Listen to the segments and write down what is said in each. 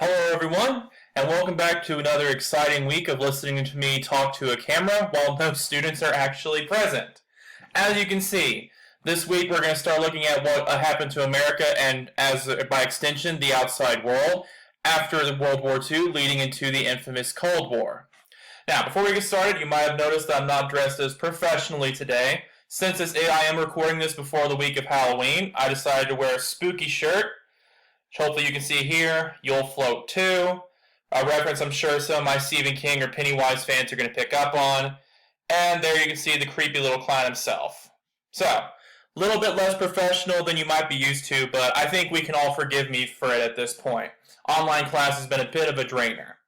Hello, everyone, and welcome back to another exciting week of listening to me talk to a camera while no students are actually present. As you can see, this week we're going to start looking at what happened to America and, as by extension, the outside world after World War II, leading into the infamous Cold War. Now, before we get started, you might have noticed that I'm not dressed as professionally today. Since I am recording this before the week of Halloween, I decided to wear a spooky shirt. Hopefully you can see here, You'll Float Too, a reference I'm sure some of my Stephen King or Pennywise fans are going to pick up on. And there you can see the creepy little clown himself. So, a little bit less professional than you might be used to, but I think we can all forgive me for it at this point. Online class has been a bit of a drainer.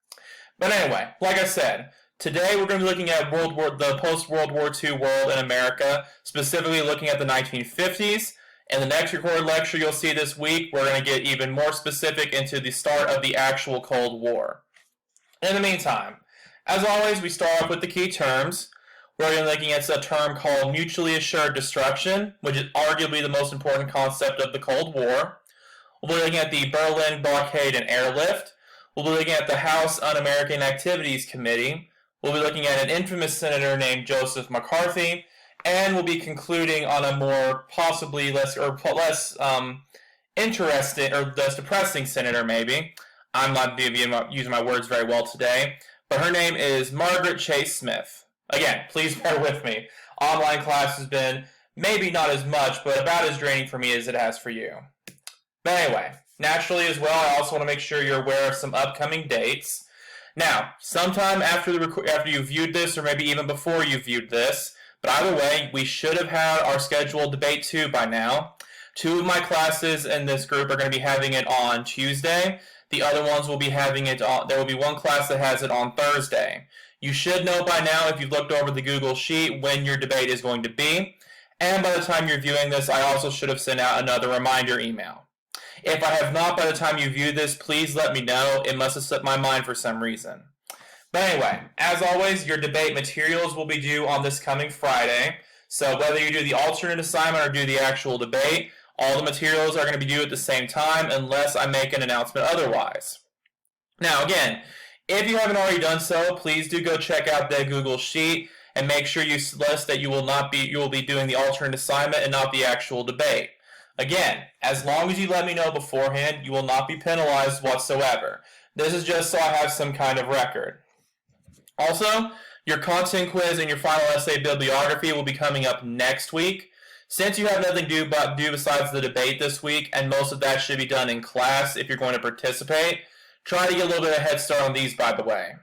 But anyway, like I said, today we're going to be looking at the post-World War II world in America, specifically looking at the 1950s. In the next recorded lecture you'll see this week, we're going to get even more specific into the start of the actual Cold War. In the meantime, as always, we start off with the key terms. We're going to be looking at a term called mutually assured destruction, which is arguably the most important concept of the Cold War. We'll be looking at the Berlin blockade and airlift. We'll be looking at the House Un-American Activities Committee. We'll be looking at an infamous senator named Joseph McCarthy. And we'll be concluding on a more possibly less interesting or less depressing senator, maybe. I'm not using my words very well today, but her name is Margaret Chase Smith. Again, please bear with me. Online class has been maybe not as much, but about as draining for me as it has for you. But anyway, naturally as well, I also want to make sure you're aware of some upcoming dates. Now, sometime after you viewed this, or maybe even before you viewed this. But either way, we should have had our scheduled debate 2 by now. 2 of my classes in this group are going to be having it on Tuesday. The other ones will be having it on, there will be one class that has it on Thursday. You should know by now, if you've looked over the Google Sheet, when your debate is going to be. And by the time you're viewing this, I also should have sent out another reminder email. If I have not by the time you view this, please let me know. It must have slipped my mind for some reason. But anyway, as always, your debate materials will be due on this coming Friday. So whether you do the alternate assignment or do the actual debate, all the materials are going to be due at the same time unless I make an announcement otherwise. Now again, if you haven't already done so, please do go check out the Google Sheet and make sure you list that you will be doing the alternate assignment and not the actual debate. Again, as long as you let me know beforehand, you will not be penalized whatsoever. This is just so I have some kind of record. Also, your content quiz and your final essay bibliography will be coming up next week. Since you have nothing to do besides the debate this week, and most of that should be done in class if you're going to participate, try to get a little bit of a head start on these, by the way.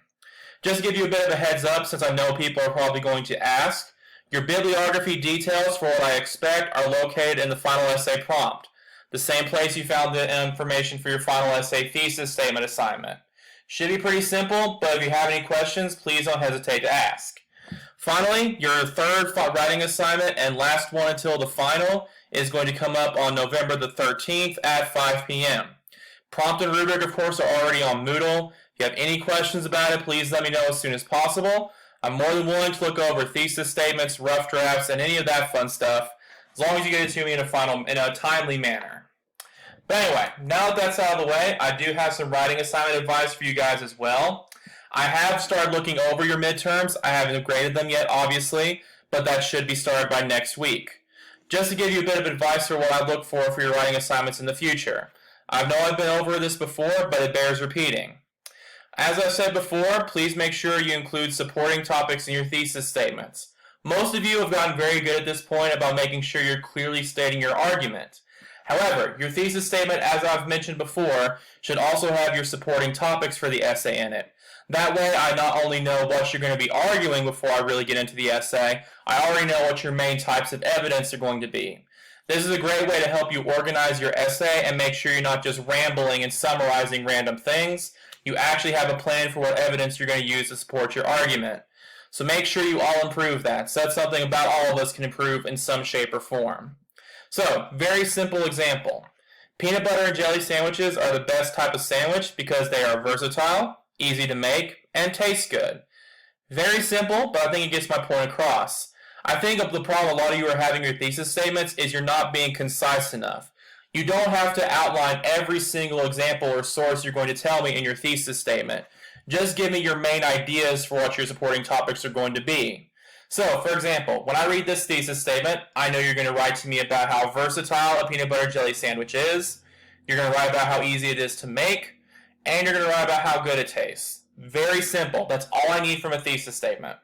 Just to give you a bit of a heads up, since I know people are probably going to ask, your bibliography details for what I expect are located in the final essay prompt, the same place you found the information for your final essay thesis statement assignment. Should be pretty simple, but if you have any questions, please don't hesitate to ask. Finally, your third writing assignment and last one until the final is going to come up on November the 13th at 5 p.m. Prompt and rubric, of course, are already on Moodle. If you have any questions about it, please let me know as soon as possible. I'm more than willing to look over thesis statements, rough drafts, and any of that fun stuff, as long as you get it to me in a timely manner. But anyway, now that that's out of the way, I do have some writing assignment advice for you guys as well. I have started looking over your midterms. I haven't graded them yet, obviously, but that should be started by next week. Just to give you a bit of advice for what I look for your writing assignments in the future. I know I've been over this before, but it bears repeating. As I said before, please make sure you include supporting topics in your thesis statements. Most of you have gotten very good at this point about making sure you're clearly stating your argument. However, your thesis statement, as I've mentioned before, should also have your supporting topics for the essay in it. That way, I not only know what you're going to be arguing before I really get into the essay, I already know what your main types of evidence are going to be. This is a great way to help you organize your essay and make sure you're not just rambling and summarizing random things. You actually have a plan for what evidence you're going to use to support your argument. So make sure you all improve that. So that's something about all of us can improve in some shape or form. So, very simple example. Peanut butter and jelly sandwiches are the best type of sandwich because they are versatile, easy to make, and taste good. Very simple, but I think it gets my point across. I think the problem a lot of you are having your thesis statements is you're not being concise enough. You don't have to outline every single example or source you're going to tell me in your thesis statement. Just give me your main ideas for what your supporting topics are going to be. So, for example, when I read this thesis statement, I know you're going to write to me about how versatile a peanut butter jelly sandwich is, you're going to write about how easy it is to make, and you're going to write about how good it tastes. Very simple. That's all I need from a thesis statement.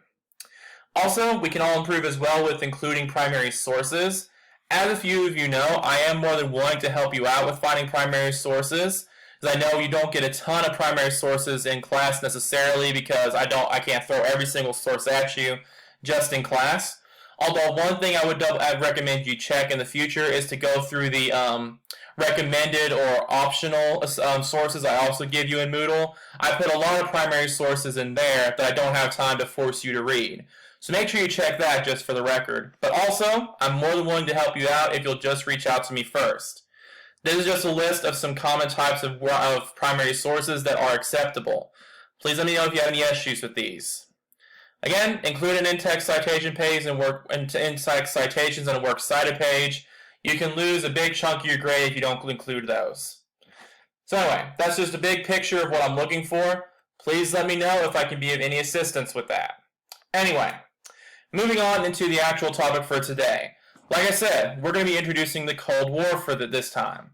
Also, we can all improve as well with including primary sources. As a few of you know, I am more than willing to help you out with finding primary sources, because I know you don't get a ton of primary sources in class necessarily, because I can't throw every single source at you just in class. Although one thing I'd recommend you check in the future is to go through the recommended or optional sources I also give you in Moodle. I put a lot of primary sources in there that I don't have time to force you to read. So make sure you check that just for the record. But also, I'm more than willing to help you out if you'll just reach out to me first. This is just a list of some common types of primary sources that are acceptable. Please let me know if you have any issues with these. Again, include an in-text citation page and in-text citations on a works cited page. You can lose a big chunk of your grade if you don't include those. So anyway, that's just a big picture of what I'm looking for. Please let me know if I can be of any assistance with that. Anyway, moving on into the actual topic for today. Like I said, we're going to be introducing the Cold War for this time.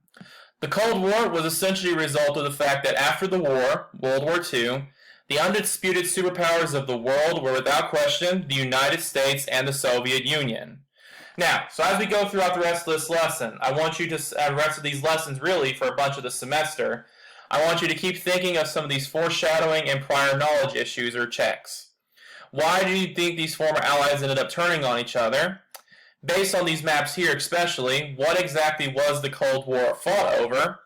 The Cold War was essentially a result of the fact that after the war, World War II, the undisputed superpowers of the world were without question the United States and the Soviet Union. Now, so as we go throughout the rest of this lesson, I want you to, the rest of these lessons really for a bunch of the semester, I want you to keep thinking of some of these foreshadowing and prior knowledge issues or checks. Why do you think these former allies ended up turning on each other? Based on these maps here especially, what exactly was the Cold War fought over?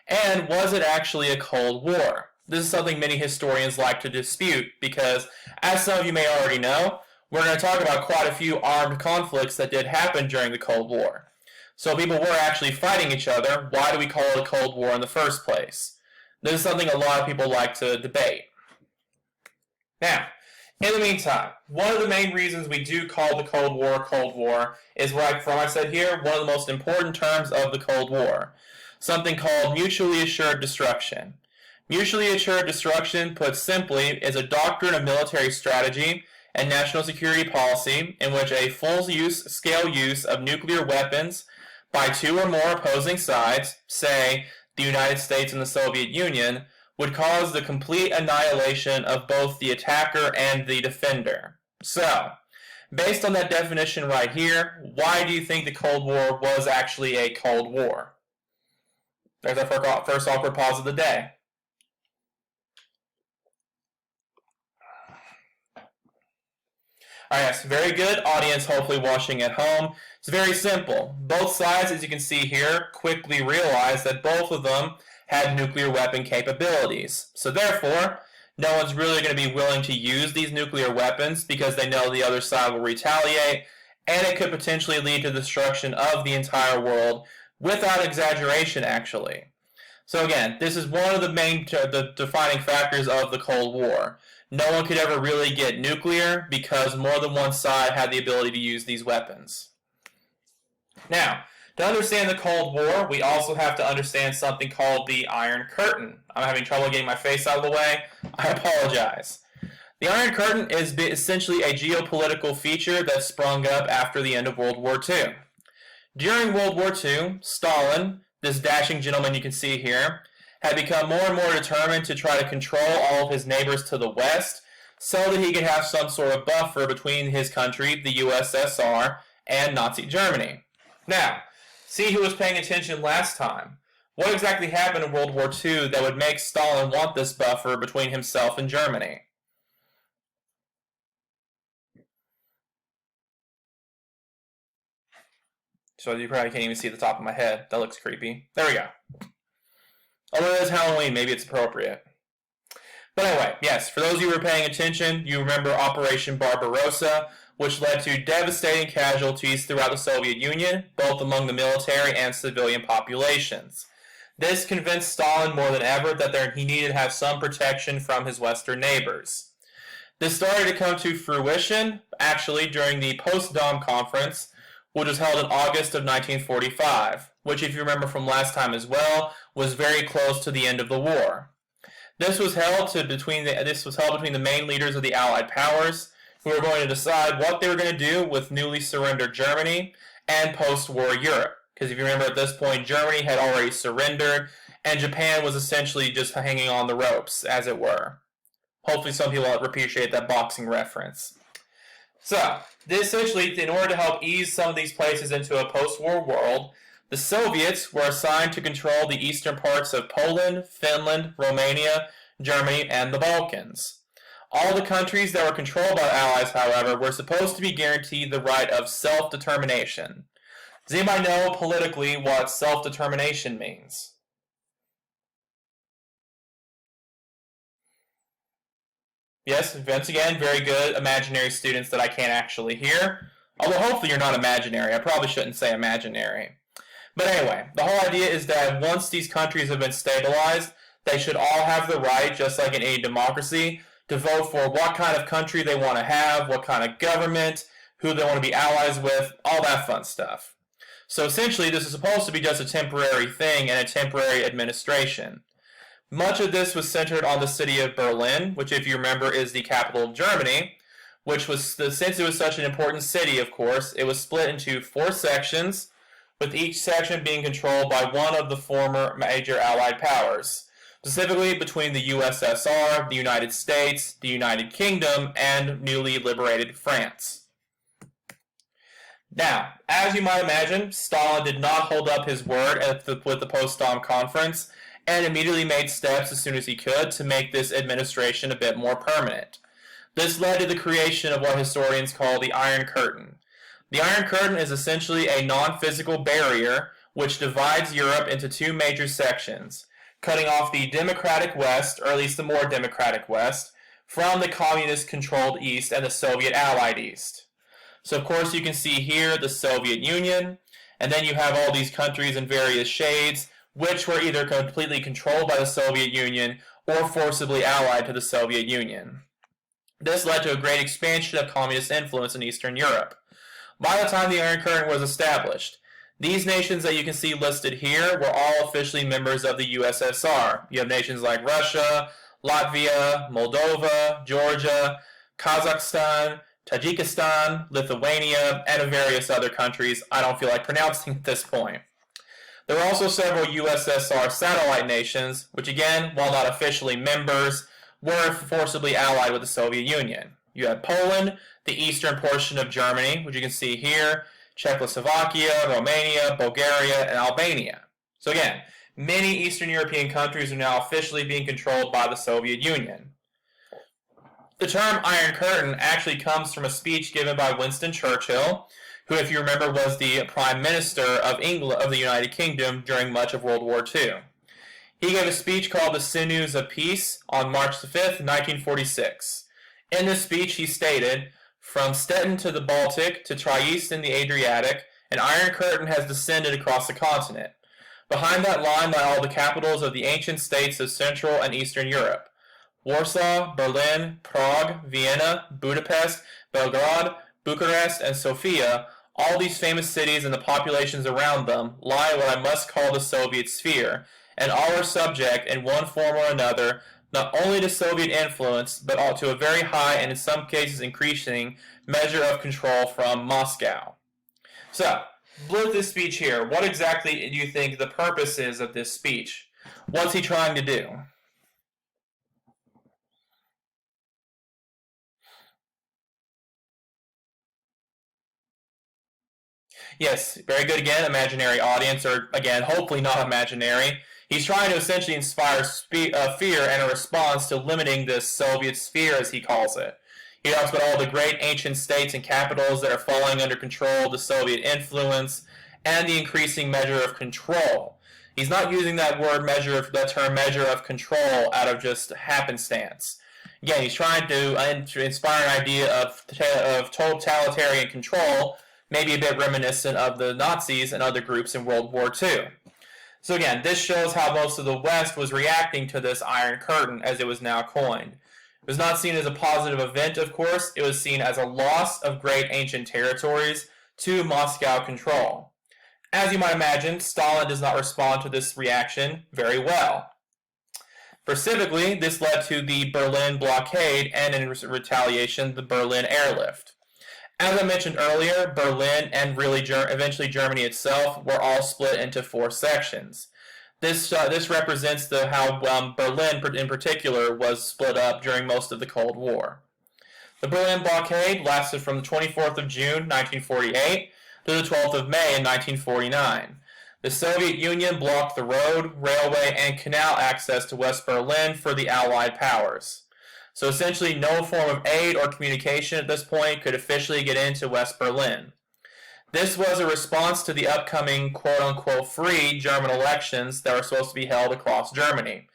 And was it actually a Cold War? This is something many historians like to dispute because, as some of you may already know, we're going to talk about quite a few armed conflicts that did happen during the Cold War. So people were actually fighting each other. Why do we call it a Cold War in the first place? This is something a lot of people like to debate. Now, in the meantime, one of the main reasons we do call the Cold War is like I said here, one of the most important terms of the Cold War, something called mutually assured destruction. Mutually assured destruction, put simply, is a doctrine of military strategy and national security policy in which a full-scale use of nuclear weapons by two or more opposing sides, say the United States and the Soviet Union, would cause the complete annihilation of both the attacker and the defender. So, based on that definition right here, why do you think the Cold War was actually a Cold War? There's our first awkward pause of the day. Alright, yes, very good. Audience hopefully watching at home. It's very simple. Both sides, as you can see here, quickly realized that both of them had nuclear weapon capabilities. So therefore, no one's really going to be willing to use these nuclear weapons because they know the other side will retaliate, and it could potentially lead to the destruction of the entire world without exaggeration, actually. So again, this is one of the main defining factors of the Cold War. No one could ever really get nuclear because more than one side had the ability to use these weapons. Now, to understand the Cold War, we also have to understand something called the Iron Curtain. I'm having trouble getting my face out of the way. I apologize. The Iron Curtain is essentially a geopolitical feature that sprung up after the end of World War II. During World War II, Stalin, this dashing gentleman you can see here, had become more and more determined to try to control all of his neighbors to the west so that he could have some sort of buffer between his country, the USSR, and Nazi Germany. Now, see who was paying attention last time. What exactly happened in World War II that would make Stalin want this buffer between himself and Germany? So you probably can't even see the top of my head. That looks creepy. There we go. Although it is Halloween, maybe it's appropriate. But anyway, yes, for those of you who are paying attention, you remember Operation Barbarossa, which led to devastating casualties throughout the Soviet Union, both among the military and civilian populations. This convinced Stalin more than ever that he needed to have some protection from his Western neighbors. This started to come to fruition, actually, during the Post-Dam Conference, which was held in August of 1945. which, if you remember from last time as well, was very close to the end of the war. This was held between the main leaders of the Allied powers, who were going to decide what they were going to do with newly surrendered Germany and post-war Europe. Because if you remember, at this point, Germany had already surrendered, and Japan was essentially just hanging on the ropes, as it were. Hopefully some people will appreciate that boxing reference. So, essentially, in order to help ease some of these places into a post-war world, the Soviets were assigned to control the eastern parts of Poland, Finland, Romania, Germany, and the Balkans. All the countries that were controlled by the Allies, however, were supposed to be guaranteed the right of self-determination. Does anybody know politically what self-determination means? Yes, once again, very good imaginary students that I can't actually hear. Although hopefully you're not imaginary. I probably shouldn't say imaginary. But anyway, the whole idea is that once these countries have been stabilized, they should all have the right, just like in any democracy, to vote for what kind of country they want to have, what kind of government, who they want to be allies with, all that fun stuff. So essentially, this is supposed to be just a temporary thing and a temporary administration. Much of this was centered on the city of Berlin, which, if you remember, is the capital of Germany, which was, since it was such an important city, of course, it was split into 4 sections, with each section being controlled by one of the former major Allied powers, specifically between the USSR, the United States, the United Kingdom, and newly liberated France. Now, as you might imagine, Stalin did not hold up his word with the Potsdam Conference, and immediately made steps as soon as he could to make this administration a bit more permanent. This led to the creation of what historians call the Iron Curtain. The Iron Curtain is essentially a non-physical barrier which divides Europe into 2 major sections, cutting off the democratic West, or at least the more democratic West, from the communist-controlled East and the Soviet-allied East. So of course you can see here the Soviet Union, and then you have all these countries in various shades, which were either completely controlled by the Soviet Union or forcibly allied to the Soviet Union. This led to a great expansion of communist influence in Eastern Europe. By the time the Iron Curtain was established, these nations that you can see listed here were all officially members of the USSR. You have nations like Russia, Latvia, Moldova, Georgia, Kazakhstan, Tajikistan, Lithuania, and various other countries I don't feel like pronouncing at this point. There were also several USSR satellite nations, which again, while not officially members, were forcibly allied with the Soviet Union. You had Poland, the eastern portion of Germany, which you can see here, Czechoslovakia, Romania, Bulgaria, and Albania. So again, many Eastern European countries are now officially being controlled by the Soviet Union. The term Iron Curtain actually comes from a speech given by Winston Churchill, who, if you remember, was the Prime Minister of England, of the United Kingdom during much of World War II. He gave a speech called The Sinews of Peace on March 5, 1946. In this speech, he stated, "From Stettin to the Baltic to Trieste in the Adriatic, an iron curtain has descended across the continent. Behind that line lie all the capitals of the ancient states of Central and Eastern Europe. Warsaw, Berlin, Prague, Vienna, Budapest, Belgrade, Bucharest, and Sofia, all these famous cities and the populations around them, lie in what I must call the Soviet sphere, and all are subject, in one form or another, not only to Soviet influence, but to a very high and in some cases increasing measure of control from Moscow." So, with this speech here, what exactly do you think the purpose is of this speech? What's he trying to do? Yes, very good again, imaginary audience, or again, hopefully not imaginary. He's trying to essentially inspire fear and a response to limiting this Soviet sphere, as he calls it. He talks about all the great ancient states and capitals that are falling under control of the Soviet influence, and the increasing measure of control. He's not using that term measure of control out of just happenstance. Again, he's trying to inspire an idea of totalitarian control, maybe a bit reminiscent of the Nazis and other groups in World War II. So again, this shows how most of the West was reacting to this Iron Curtain, as it was now coined. It was not seen as a positive event, of course. It was seen as a loss of great ancient territories to Moscow control. As you might imagine, Stalin does not respond to this reaction very well. Specifically, this led to the Berlin blockade and, in retaliation, the Berlin airlift. As I mentioned earlier, Berlin and eventually Germany itself were all split into 4 sections. This represents how Berlin in particular was split up during most of the Cold War. The Berlin blockade lasted from the 24th of June 1948 to the 12th of May in 1949. The Soviet Union blocked the road, railway, and canal access to West Berlin for the Allied powers. So essentially no form of aid or communication at this point could officially get into West Berlin. This was a response to the upcoming quote-unquote free German elections that were supposed to be held across Germany.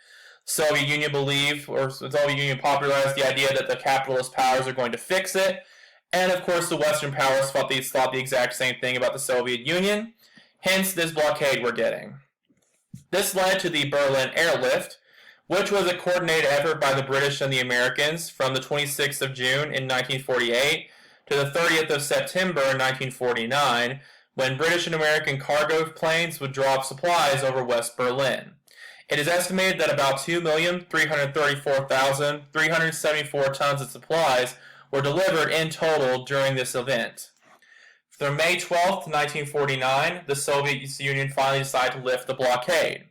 The Soviet Union popularized the idea that the capitalist powers are going to fix it, and of course the Western powers thought the exact same thing about the Soviet Union, hence this blockade we're getting. This led to the Berlin airlift, which was a coordinated effort by the British and the Americans from the 26th of June in 1948 to the 30th of September in 1949, when British and American cargo planes would drop supplies over West Berlin. It is estimated that about 2,334,374 tons of supplies were delivered in total during this event. From May 12th, 1949, the Soviet Union finally decided to lift the blockade.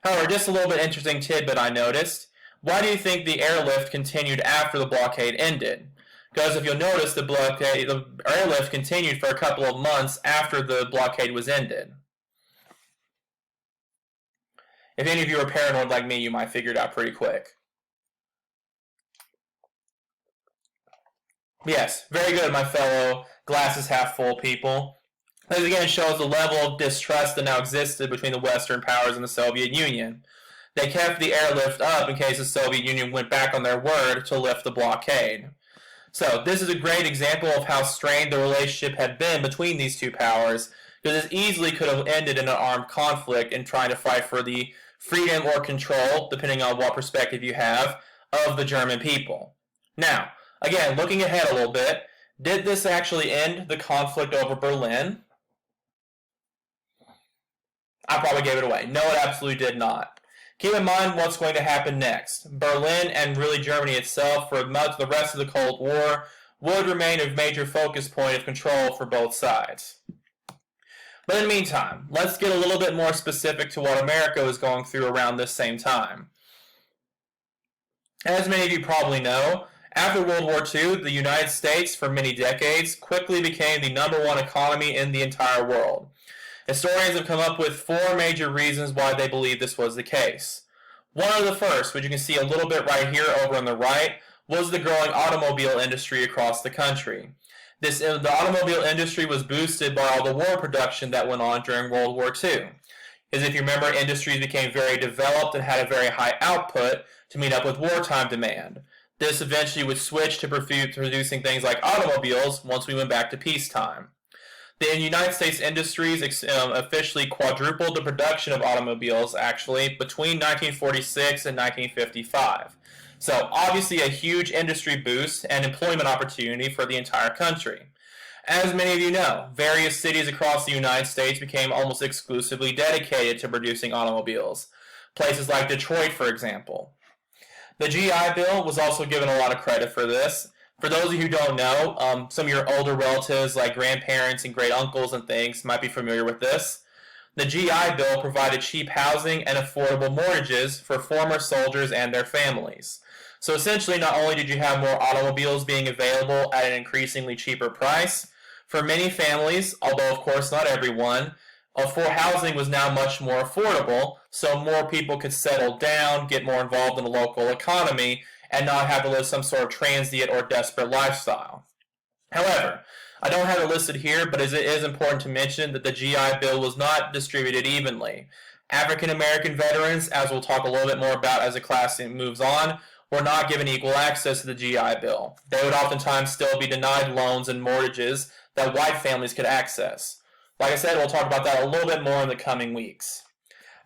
However, just a little bit interesting tidbit I noticed. Why do you think the airlift continued after the blockade ended? Because if you'll notice, the airlift continued for a couple of months after the blockade was ended. If any of you are paranoid like me, you might figure it out pretty quick. Yes, very good, my fellow glasses half full people. This again shows the level of distrust that now existed between the Western powers and the Soviet Union. They kept the airlift up in case the Soviet Union went back on their word to lift the blockade. So this is a great example of how strained the relationship had been between these two powers, because this easily could have ended in an armed conflict in trying to fight for the freedom or control, depending on what perspective you have, of the German people. Now, again, looking ahead a little bit, did this actually end the conflict over Berlin? I probably gave it away. No, it absolutely did not. Keep in mind what's going to happen next. Berlin and really Germany itself for much of the rest of the Cold War would remain a major focus point of control for both sides. But in the meantime, let's get a little bit more specific to what America was going through around this same time. As many of you probably know, after World War II, the United States, for many decades, quickly became the #1 economy in the entire world. Historians have come up with 4 major reasons why they believe this was the case. One of the first, which you can see a little bit right here over on the right, was the growing automobile industry across the country. The automobile industry was boosted by all the war production that went on during World War II. As if you remember, industries became very developed and had a very high output to meet up with wartime demand. This eventually would switch to producing things like automobiles once we went back to peacetime. The United States industries officially quadrupled the production of automobiles, actually, between 1946 and 1955. So, obviously a huge industry boost and employment opportunity for the entire country. As many of you know, various cities across the United States became almost exclusively dedicated to producing automobiles. Places like Detroit, for example. The GI Bill was also given a lot of credit for this. For those of you who don't know, some of your older relatives like grandparents and great uncles and things might be familiar with this. The GI Bill provided cheap housing and affordable mortgages for former soldiers and their families. So essentially, not only did you have more automobiles being available at an increasingly cheaper price, for many families, although of course not everyone, housing was now much more affordable, so more people could settle down, get more involved in the local economy, and not have to live some sort of transient or desperate lifestyle. However, I don't have it listed here, but it is important to mention that the GI Bill was not distributed evenly. African American veterans, as we'll talk a little bit more about as the class moves on, were not given equal access to the GI Bill. They would oftentimes still be denied loans and mortgages that white families could access. Like I said, we'll talk about that a little bit more in the coming weeks.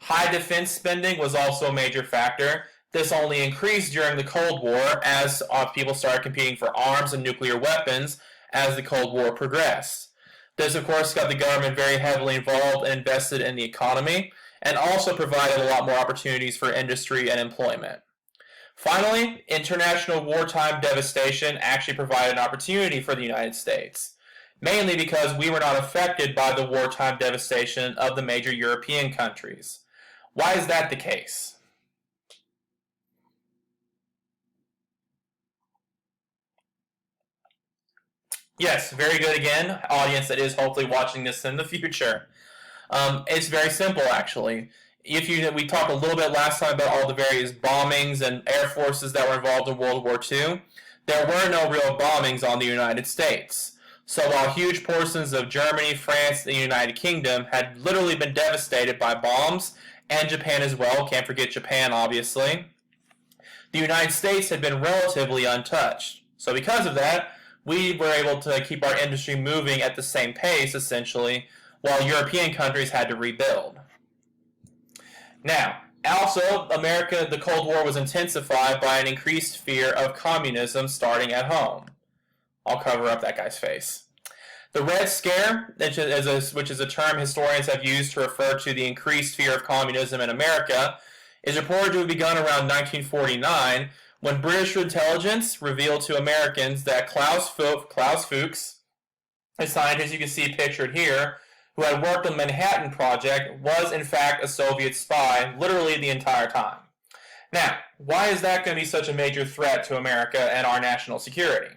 High defense spending was also a major factor. This only increased during the Cold War as people started competing for arms and nuclear weapons as the Cold War progressed. This, of course, got the government very heavily involved and invested in the economy, and also provided a lot more opportunities for industry and employment. Finally, international wartime devastation actually provided an opportunity for the United States, mainly because we were not affected by the wartime devastation of the major European countries. Why is that the case? Yes, very good again, audience that is hopefully watching this in the future. It's very simple, actually. We talked a little bit last time about all the various bombings and air forces that were involved in World War II. There were no real bombings on the United States. So while huge portions of Germany, France, and the United Kingdom had literally been devastated by bombs, and Japan as well, can't forget Japan, obviously, the United States had been relatively untouched. So because of that, we were able to keep our industry moving at the same pace, essentially, while European countries had to rebuild. Now, also, the Cold War was intensified by an increased fear of communism starting at home. I'll cover up that guy's face. The Red Scare, which is a term historians have used to refer to the increased fear of communism in America, is reported to have begun around 1949, when British intelligence revealed to Americans that Klaus Fuchs, a scientist you can see pictured here, who had worked on the Manhattan Project, was in fact a Soviet spy literally the entire time. Now, why is that going to be such a major threat to America and our national security?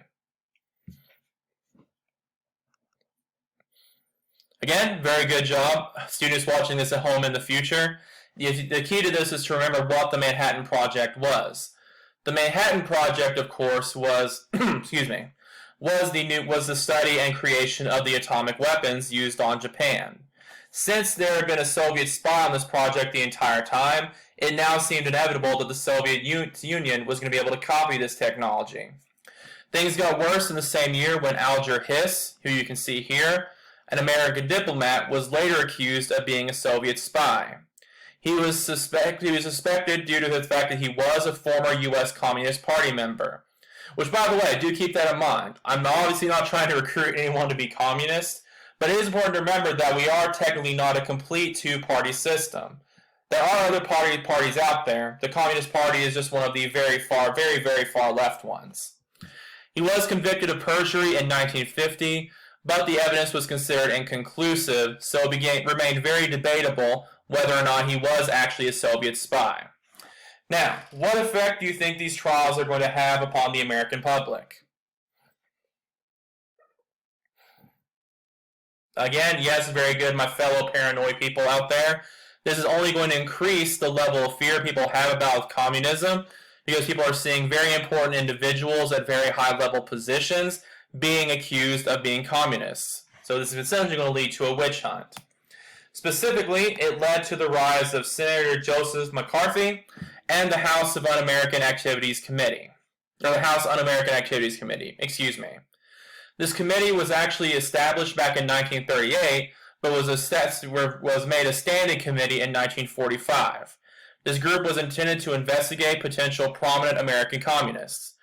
Again, very good job. Students watching this at home in the future. The key to this is to remember what the Manhattan Project was. The Manhattan Project, of course, was was the study and creation of the atomic weapons used on Japan. Since there had been a Soviet spy on this project the entire time, it now seemed inevitable that the Soviet Union was going to be able to copy this technology. Things got worse in the same year when Alger Hiss, who you can see here, an American diplomat, was later accused of being a Soviet spy. He was suspected due to the fact that he was a former U.S. Communist Party member. Which, by the way, do keep that in mind. I'm obviously not trying to recruit anyone to be communist, but it is important to remember that we are technically not a complete two-party system. There are other parties out there. The Communist Party is just one of the very, very far left ones. He was convicted of perjury in 1950, but the evidence was considered inconclusive, so it remained very debatable whether or not he was actually a Soviet spy. Now, what effect do you think these trials are going to have upon the American public? Again, yes, very good, my fellow paranoid people out there. This is only going to increase the level of fear people have about communism, because people are seeing very important individuals at very high-level positions being accused of being communists. So this is essentially going to lead to a witch hunt. Specifically, it led to the rise of Senator Joseph McCarthy and the House Un-American Activities Committee. Excuse me. This committee was actually established back in 1938, but was made a standing committee in 1945. This group was intended to investigate potential prominent American communists.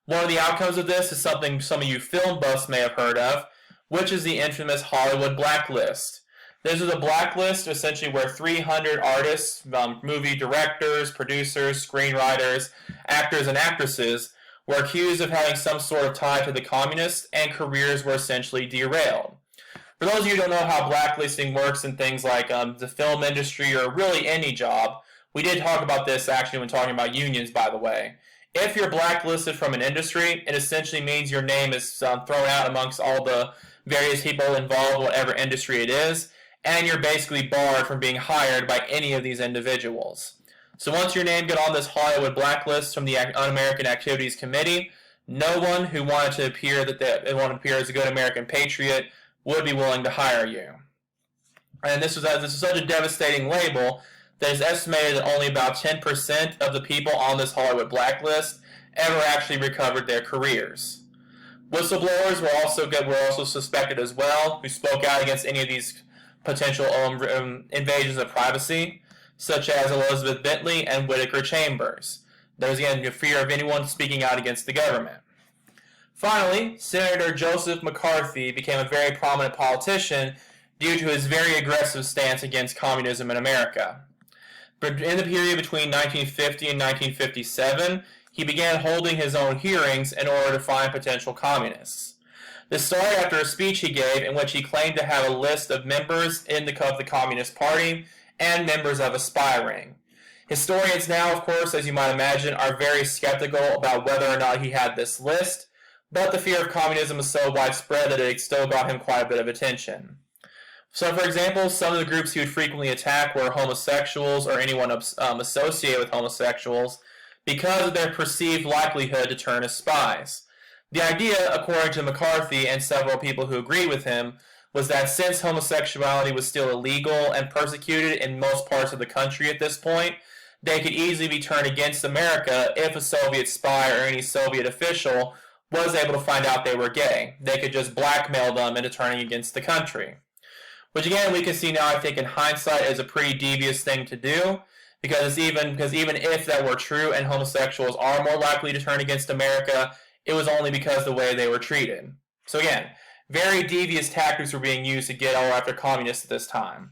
One of the outcomes of this is something some of you film buffs may have heard of, which is the infamous Hollywood blacklist. This is a blacklist essentially where 300 artists, movie directors, producers, screenwriters, actors, and actresses were accused of having some sort of tie to the communists, and careers were essentially derailed. For those of you who don't know how blacklisting works in things like the film industry or really any job, we did talk about this actually when talking about unions, by the way. If you're blacklisted from an industry, it essentially means your name is thrown out amongst all the various people involved in whatever industry it is, and you're basically barred from being hired by any of these individuals. So once your name got on this Hollywood blacklist from the Un-American Activities Committee, no one who wanted to appear as a good American patriot would be willing to hire you. And this is such a devastating label that it's estimated that only about 10% of the people on this Hollywood blacklist ever actually recovered their careers. Whistleblowers were also suspected as well, who spoke out against any of these potential invasions of privacy, such as Elizabeth Bentley and Whittaker Chambers. There's again a fear of anyone speaking out against the government. Finally, Senator Joseph McCarthy became a very prominent politician due to his very aggressive stance against communism in America. But in the period between 1950 and 1957, he began holding his own hearings in order to find potential communists. This started after a speech he gave in which he claimed to have a list of members of the Communist Party and members of a spy ring. Historians now, of course, as you might imagine, are very skeptical about whether or not he had this list, but the fear of communism was so widespread that it still got him quite a bit of attention. So, for example, some of the groups he would frequently attack were homosexuals or anyone associated with homosexuals because of their perceived likelihood to turn as spies. The idea, according to McCarthy and several people who agreed with him, was that since homosexuality was still illegal and persecuted in most parts of the country at this point, they could easily be turned against America if a Soviet spy or any Soviet official was able to find out they were gay. They could just blackmail them into turning against the country. Which again, we can see now, I think, in hindsight, is a pretty devious thing to do, because even if that were true and homosexuals are more likely to turn against America, it was only because of the way they were treated. So again, very devious tactics were being used to get all after communists at this time.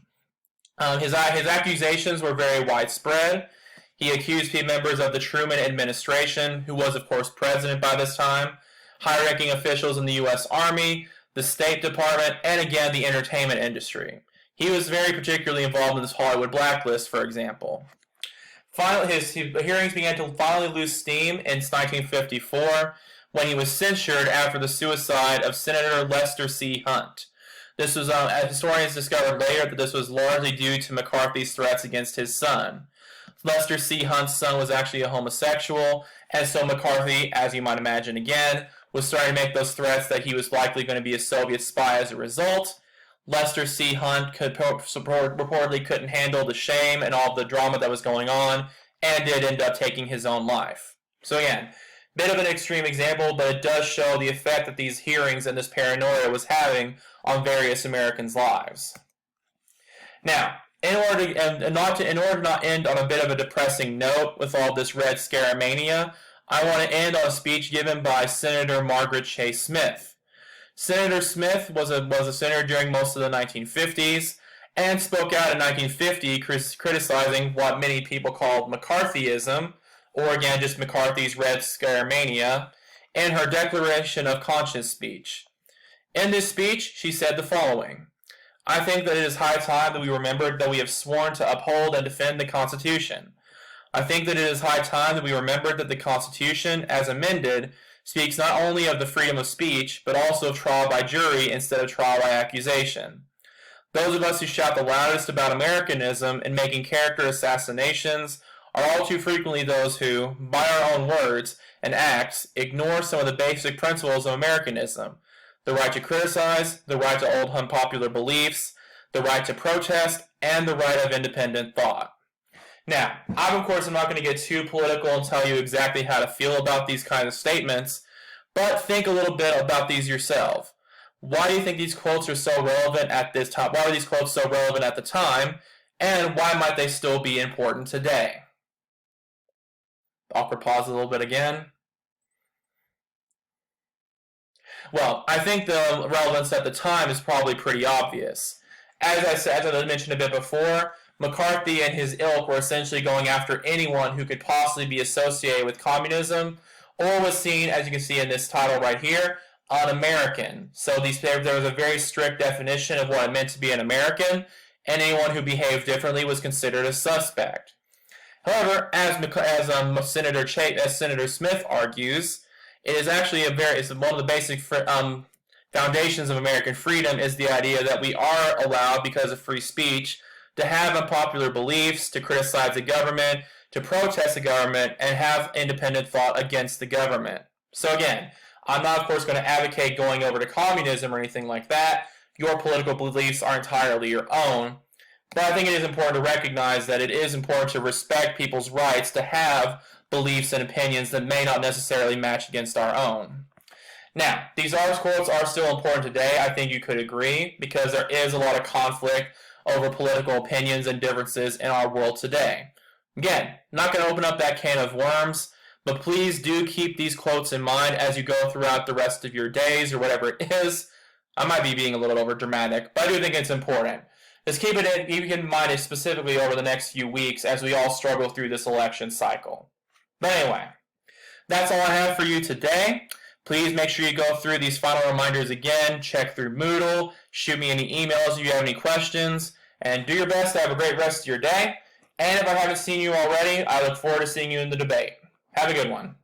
His accusations were very widespread. He accused members of the Truman administration, who was, of course, president by this time, high-ranking officials in the U.S. Army, the State Department, and again, the entertainment industry. He was very particularly involved in this Hollywood blacklist, for example. Finally, his hearings began to finally lose steam in 1954 when he was censured after the suicide of Senator Lester C. Hunt. This was, historians discovered later that this was largely due to McCarthy's threats against his son. Lester C. Hunt's son was actually a homosexual, and so McCarthy, as you might imagine again, was starting to make those threats that he was likely going to be a Soviet spy as a result. Lester C. Hunt reportedly couldn't handle the shame and all the drama that was going on, and did end up taking his own life. So again, bit of an extreme example, but it does show the effect that these hearings and this paranoia was having on various Americans' lives. Now, in order to not end on a bit of a depressing note with all this Red Scare mania, I want to end on a speech given by Senator Margaret Chase Smith. Senator Smith was a senator during most of the 1950s and spoke out in 1950 criticizing what many people called McCarthyism, or again just McCarthy's Red Scare mania, in her Declaration of Conscience speech. In this speech, she said the following: "I think that it is high time that we remembered that we have sworn to uphold and defend the Constitution. I think that it is high time that we remembered that the Constitution, as amended, speaks not only of the freedom of speech, but also of trial by jury instead of trial by accusation. Those of us who shout the loudest about Americanism and making character assassinations are all too frequently those who, by our own words and acts, ignore some of the basic principles of Americanism: the right to criticize, the right to hold unpopular beliefs, the right to protest, and the right of independent thought." Now, of course, I'm not going to get too political and tell you exactly how to feel about these kinds of statements, but think a little bit about these yourself. Why do you think these quotes are so relevant at this time? Why are these quotes so relevant at the time, and why might they still be important today? Awkward pause a little bit again. Well, I think the relevance at the time is probably pretty obvious. As I mentioned a bit before, McCarthy and his ilk were essentially going after anyone who could possibly be associated with communism or was seen, as you can see in this title right here, un-American. So there was a very strict definition of what it meant to be an American, and anyone who behaved differently was considered a suspect. However, as Senator Smith argues, it is actually one of the basic foundations of American freedom is the idea that we are allowed, because of free speech, to have unpopular beliefs, to criticize the government, to protest the government, and have independent thought against the government. So again, I'm not, of course, going to advocate going over to communism or anything like that. Your political beliefs are entirely your own. But I think it is important to recognize that it is important to respect people's rights to have beliefs and opinions that may not necessarily match against our own. Now, these quotes are still important today, I think you could agree, because there is a lot of conflict over political opinions and differences in our world today. Again, not going to open up that can of worms, But please do keep these quotes in mind as you go throughout the rest of your days or whatever it is. I might be being a little over dramatic, but I do think it's important. Just keep in mind specifically over the next few weeks as we all struggle through this election cycle. But anyway, that's all I have for you today. Please make sure you go through these final reminders again, check through Moodle, shoot me any emails if you have any questions, and do your best to have a great rest of your day. And if I haven't seen you already, I look forward to seeing you in the debate. Have a good one.